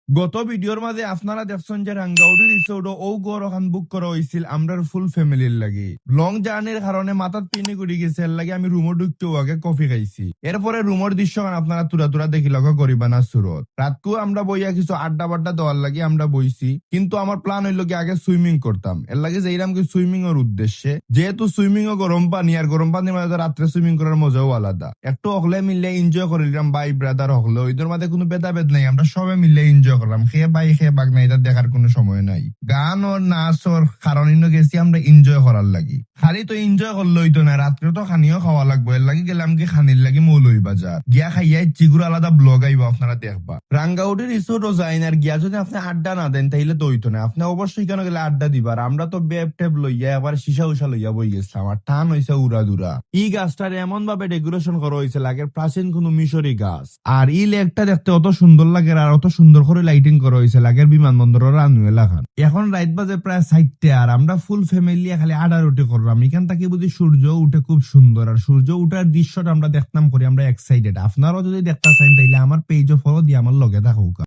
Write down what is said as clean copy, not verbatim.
গত ভিডিওর মাঝে আপনারা দেখছেন যে রাঙ্গাউড়ি রিসোর্ট ও গরখান বুক করা হয়েছিল আমরার ফুল ফ্যামিলির লাগি। লং জার্নির কারণে মাথার পিনি গুড়ি গেছে, এর লাগে আমি রুমও ঢুকতে আগে কফি খাইছি। এরপরে রুমের দৃশ্য আপনারা তুরা তুরা দেখি লগে গরিবানা সুরত। রাতকু আমরা বইয়া কিছু আড্ডা বাড্ডা দেওয়ার লাগে আমরা বইছি, কিন্তু আমার প্ল্যান হইল কি আগে সুইমিং করতাম। এর লাগে যাইলাম কি সুইমিং এর উদ্দেশ্যে, যেহেতু সুইমিং ও গরম পানি, আর গরম পানির মাঝে রাত্রে সুইমিং করার মজাও আলাদা। একটু হকলে মিললে এনজয় করিলাম, ভাই ব্রাদার হকলে ওইদের মাঝে কোনো ভেদাভেদ নাই, আমরা সবাই মিললে এনজয় করলাম। খেয়ে বাই খেয়ে বাগ নাই, এটা দেখার কোনো সময় নাই। গান ওর নাচ ওর কারণ গেছি আমরা এনজয় করার লাগি। খালি তো এনজয় করলে হইতো না, রাত্রে তো খানিও খাওয়া লাগবে। এর লাগে গেলাম কি খানির লাগি মৌলই বাজার গিয়া খাইয়াই চিগুর আলাদা ব্লগ আইব আপনারা দেখবা। রাঙ্গাউটি রিসোর্টও যাই না, আর গিয়া যদি আপনি আড্ডা না দেন তাইলে তো হইতো না। আপনি অবশ্যই কেন গেলে আড্ডা দিবার। আমরা তো বেব টেব লইয়া আবার সীসা উষা লইয়া বই গেছিলাম, আর টান হইছে উড়া দুরা। ই গাছটার এমন ভাবে ডেকোরেশন করা হয়েছে লাগে প্রাচীন কোন মিশরি গাছ। আর ই লেকটা দেখতে অত সুন্দর লাগে, আর অত সুন্দর করে লাইটিং করা হয়েছে লাগে বিমানবন্দরের রানওয়ে লাগান। এখন রাত বাজে প্রায় 4টা, আর আমরা ফুল ফ্যামিলি খালি আডারুটি করলাম। এখান থেকে বুঝি সূর্য উঠে খুব সুন্দর, আর সূর্য উঠার দৃশ্যটা আমরা দেখতাম করি, আমরা এক্সাইটেড। আপনারাও যদি দেখতে চান তাইলে আমার পেজও ফলো দিয়ে আমার লগে থাকুক।